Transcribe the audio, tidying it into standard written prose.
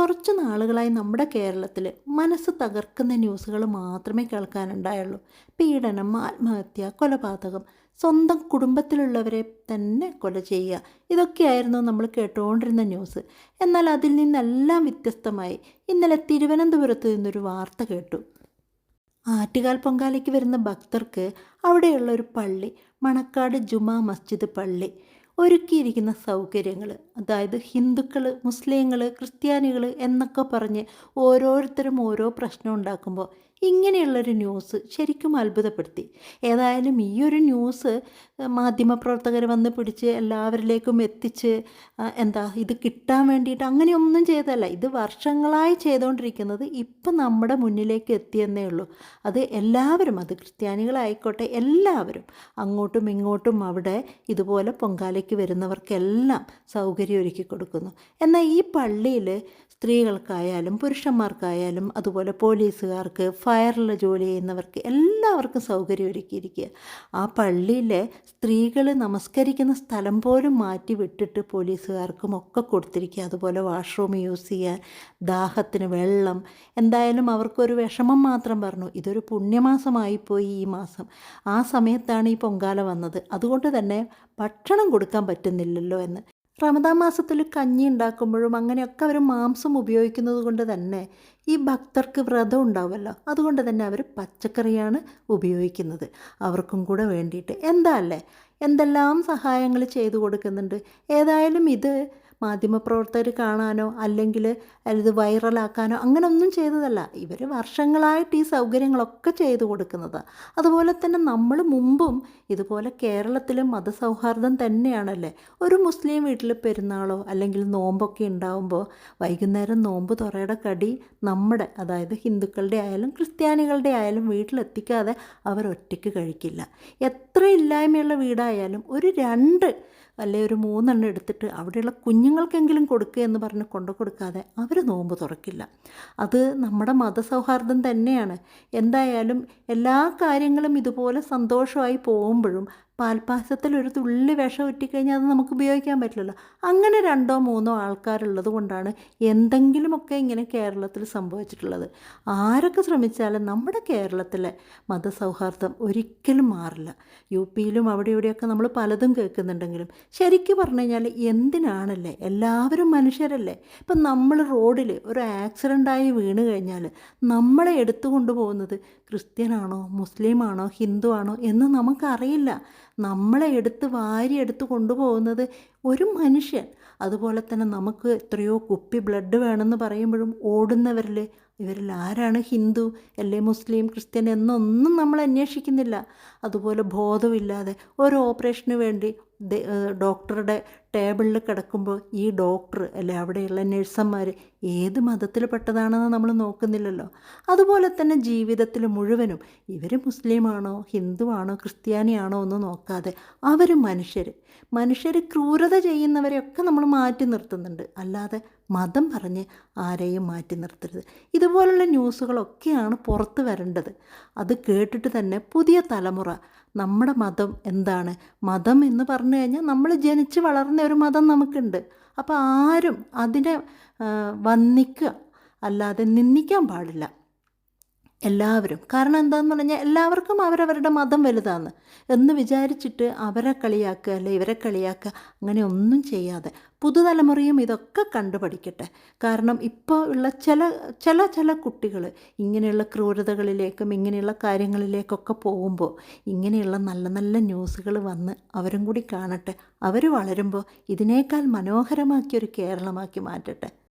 കുറച്ച് നാളുകളായി നമ്മുടെ കേരളത്തിൽ മനസ്സ് തകർക്കുന്ന ന്യൂസുകൾ മാത്രമേ കേൾക്കാനുണ്ടായുള്ളൂ. പീഡനം, ആത്മഹത്യ, കൊലപാതകം, സ്വന്തം കുടുംബത്തിലുള്ളവരെ തന്നെ കൊല ചെയ്യുക, ഇതൊക്കെയായിരുന്നു നമ്മൾ കേട്ടുകൊണ്ടിരുന്ന ന്യൂസ്. എന്നാൽ അതിൽ നിന്നെല്ലാം വ്യത്യസ്തമായി ഇന്നലെ തിരുവനന്തപുരത്ത് നിന്നൊരു വാർത്ത കേട്ടു. ആറ്റുകാൽ പൊങ്കാലയ്ക്ക് വരുന്ന ഭക്തർക്ക് അവിടെയുള്ള ഒരു പള്ളി, മണക്കാട് ജുമാ മസ്ജിദ് പള്ളി, ഒരുക്കിയിരിക്കുന്ന സൗകര്യങ്ങൾ, അതായത് ഹിന്ദുക്കൾ, മുസ്ലിങ്ങൾ, ക്രിസ്ത്യാനികൾ എന്നൊക്കെ പറഞ്ഞ് ഓരോരുത്തരും ഓരോ പ്രശ്നം ഉണ്ടാക്കുമ്പോൾ ഇങ്ങനെയുള്ളൊരു ന്യൂസ് ശരിക്കും അത്ഭുതപ്പെടുത്തി. ഏതായാലും ഈ ഒരു ന്യൂസ് മാധ്യമപ്രവർത്തകർ വന്ന് പിടിച്ച് എല്ലാവരിലേക്കും എത്തിച്ച് ഇത് കിട്ടാൻ വേണ്ടിയിട്ട് അങ്ങനെയൊന്നും ചെയ്തതല്ല. ഇത് വർഷങ്ങളായി ചെയ്തുകൊണ്ടിരിക്കുന്നത് ഇപ്പം നമ്മുടെ മുന്നിലേക്ക് എത്തിയെന്നേ ഉള്ളൂ. അത് എല്ലാവരും, അത് ക്രിസ്ത്യാനികളായിക്കോട്ടെ, എല്ലാവരും അങ്ങോട്ടും ഇങ്ങോട്ടും അവിടെ ഇതുപോലെ പൊങ്കാലയ്ക്ക് വരുന്നവർക്കെല്ലാം സൗകര്യം ഒരുക്കി കൊടുക്കുന്നു. എന്നാൽ ഈ പള്ളിയിൽ സ്ത്രീകൾക്കായാലും പുരുഷന്മാർക്കായാലും അതുപോലെ പോലീസുകാർക്ക്, ഫയറിൽ ജോലി ചെയ്യുന്നവർക്ക് എല്ലാവർക്കും സൗകര്യം ഒരുക്കിയിരിക്കുക. ആ പള്ളിയിലെ സ്ത്രീകൾ നമസ്കരിക്കുന്ന സ്ഥലം പോലും മാറ്റി വിട്ടിട്ട് പോലീസുകാർക്കും ഒക്കെ കൊടുത്തിരിക്കുക. അതുപോലെ വാഷ്റൂം യൂസ് ചെയ്യാൻ, ദാഹത്തിന് വെള്ളം. എന്തായാലും അവർക്കൊരു വിഷമം മാത്രം പറഞ്ഞു, ഇതൊരു പുണ്യമാസമായിപ്പോയി ഈ മാസം. ആ സമയത്താണ് ഈ പൊങ്കാല വന്നത്, അതുകൊണ്ട് തന്നെ ഭക്ഷണം കൊടുക്കാൻ പറ്റുന്നില്ലല്ലോ എന്ന്. റമദാൻ മാസത്തിൽ കഞ്ഞി ഉണ്ടാക്കുമ്പോഴും അങ്ങനെയൊക്കെ അവർ മാംസം ഉപയോഗിക്കുന്നത് കൊണ്ട് തന്നെ ഈ ഭക്തർക്ക് വ്രതം ഉണ്ടാവുമല്ലോ, അതുകൊണ്ട് തന്നെ അവർ പച്ചക്കറിയാണ് ഉപയോഗിക്കുന്നത് അവർക്കും കൂടെ വേണ്ടിയിട്ട്. എന്താ അല്ലേ, എന്തെല്ലാം സഹായങ്ങൾ ചെയ്തു കൊടുക്കുന്നുണ്ട്. ഏതായാലും ഇത് മാധ്യമപ്രവർത്തകർ കാണാനോ അല്ലെങ്കിൽ ഇത് വൈറലാക്കാനോ അങ്ങനെയൊന്നും ചെയ്തതല്ല. ഇവർ വർഷങ്ങളായിട്ട് ഈ സൗകര്യങ്ങളൊക്കെ ചെയ്തു കൊടുക്കുന്നതാണ്. അതുപോലെ തന്നെ നമ്മൾ മുമ്പും ഇതുപോലെ കേരളത്തിലും മതസൗഹാർദ്ദം തന്നെയാണല്ലേ. ഒരു മുസ്ലിം വീട്ടിൽ പെരുന്നാളോ അല്ലെങ്കിൽ നോമ്പൊക്കെ ഉണ്ടാകുമ്പോൾ വൈകുന്നേരം നോമ്പ് തുറയുടെ കടി നമ്മുടെ, അതായത് ഹിന്ദുക്കളുടെ ആയാലും ക്രിസ്ത്യാനികളുടെ ആയാലും വീട്ടിലെത്തിക്കാതെ അവർ ഒറ്റയ്ക്ക് കഴിക്കില്ല. എത്ര ഇല്ലായ്മയുള്ള വീടായാലും ഒരു 2 അല്ലെ ഒരു 3 എടുത്തിട്ട് അവിടെയുള്ള കുഞ്ഞുങ്ങൾക്കെങ്കിലും കൊടുക്കുക എന്ന് പറഞ്ഞ് കൊണ്ടു കൊടുക്കാതെ അവർ നോമ്പ് തുറക്കില്ല. അത് നമ്മുടെ മതസൗഹാർദ്ദം തന്നെയാണ്. എന്തായാലും എല്ലാ കാര്യങ്ങളും ഇതുപോലെ സന്തോഷമായി പോകുമ്പോഴും പാൽപ്പായസത്തിൽ ഒരു തുള്ളി വിഷം ഉറ്റിക്കഴിഞ്ഞാൽ അത് നമുക്ക് ഉപയോഗിക്കാൻ പറ്റില്ലല്ലോ. അങ്ങനെ 2 or 3 ആൾക്കാരുള്ളത് കൊണ്ടാണ് എന്തെങ്കിലുമൊക്കെ ഇങ്ങനെ കേരളത്തിൽ സംഭവിച്ചിട്ടുള്ളത്. ആരൊക്കെ ശ്രമിച്ചാലും നമ്മുടെ കേരളത്തിലെ മതസൗഹാർദ്ദം ഒരിക്കലും മാറില്ല. യു-പിയിലും അവിടെ ഇവിടെയൊക്കെ നമ്മൾ പലതും കേൾക്കുന്നുണ്ടെങ്കിലും ശരിക്കും പറഞ്ഞു കഴിഞ്ഞാൽ എന്തിനാണല്ലേ, എല്ലാവരും മനുഷ്യരല്ലേ. ഇപ്പം നമ്മൾ റോഡിൽ ഒരു ആക്സിഡൻ്റായി വീണ് കഴിഞ്ഞാൽ നമ്മളെ എടുത്തു കൊണ്ടുപോകുന്നത് ക്രിസ്ത്യനാണോ മുസ്ലിമാണോ ഹിന്ദു ആണോ എന്ന് നമുക്കറിയില്ല. നമ്മളെ വാരിയെടുത്ത് കൊണ്ടുപോകുന്നത് ഒരു മനുഷ്യൻ. അതുപോലെ തന്നെ നമുക്ക് എത്രയോ കുപ്പി ബ്ലഡ് വേണമെന്ന് പറയുമ്പോഴും ഇവരിൽ ആരാണ് ഹിന്ദു അല്ലേ മുസ്ലിം ക്രിസ്ത്യൻ എന്നൊന്നും നമ്മൾ അന്വേഷിക്കുന്നില്ല. അതുപോലെ ബോധമില്ലാതെ ഒരു ഓപ്പറേഷന് വേണ്ടി ഡോക്ടറുടെ ടേബിളിൽ കിടക്കുമ്പോൾ ഈ ഡോക്ടർ അല്ലെ അവിടെയുള്ള നഴ്സന്മാർ ഏത് മതത്തിൽപ്പെട്ടതാണെന്ന് നമ്മൾ നോക്കുന്നില്ലല്ലോ. അതുപോലെ തന്നെ ജീവിതത്തിൽ മുഴുവനും ഇവർ മുസ്ലിമാണോ ഹിന്ദുവാണോ ക്രിസ്ത്യാനിയാണോ എന്ന് നോക്കാതെ അവർ മനുഷ്യർ ക്രൂരത ചെയ്യുന്നവരെയൊക്കെ നമ്മൾ മാറ്റി നിർത്തുന്നുണ്ട്. അല്ലാതെ മതം പറഞ്ഞ് ആരെയും മാറ്റി നിർത്തരുത്. ഇതുപോലുള്ള ന്യൂസുകളൊക്കെയാണ് പുറത്ത് വരേണ്ടത്. അത് കേട്ടിട്ട് തന്നെ പുതിയ തലമുറ നമ്മുടെ മതം എന്താണ്, മതം എന്ന് പറഞ്ഞു കഴിഞ്ഞാൽ നമ്മൾ ജനിച്ച് വളർന്ന ഒരു മതം നമുക്കുണ്ട്. അപ്പോൾ ആരും അതിനെ വന്ദിക്കുക അല്ലാതെ നിന്ദിക്കാൻ പാടില്ല എല്ലാവരും. കാരണം എന്താണെന്ന് പറഞ്ഞാൽ എല്ലാവർക്കും അവരവരുടെ മതം വലുതാണ് എന്ന് വിചാരിച്ചിട്ട് അവരെ കളിയാക്കുക അല്ലെ ഇവരെ കളിയാക്കുക അങ്ങനെ ഒന്നും ചെയ്യാതെ പുതുതലമുറയും ഇതൊക്കെ കണ്ടുപഠിക്കട്ടെ. കാരണം ഇപ്പോൾ ഉള്ള ചില കുട്ടികൾ ഇങ്ങനെയുള്ള ക്രൂരതകളിലേക്കും ഇങ്ങനെയുള്ള കാര്യങ്ങളിലേക്കൊക്കെ പോകുമ്പോൾ ഇങ്ങനെയുള്ള നല്ല നല്ല ന്യൂസുകൾ വന്ന് അവരും കൂടി കാണട്ടെ. അവർ വളരുമ്പോൾ ഇതിനേക്കാൾ മനോഹരമാക്കിയൊരു കേരളമാക്കി മാറ്റട്ടെ.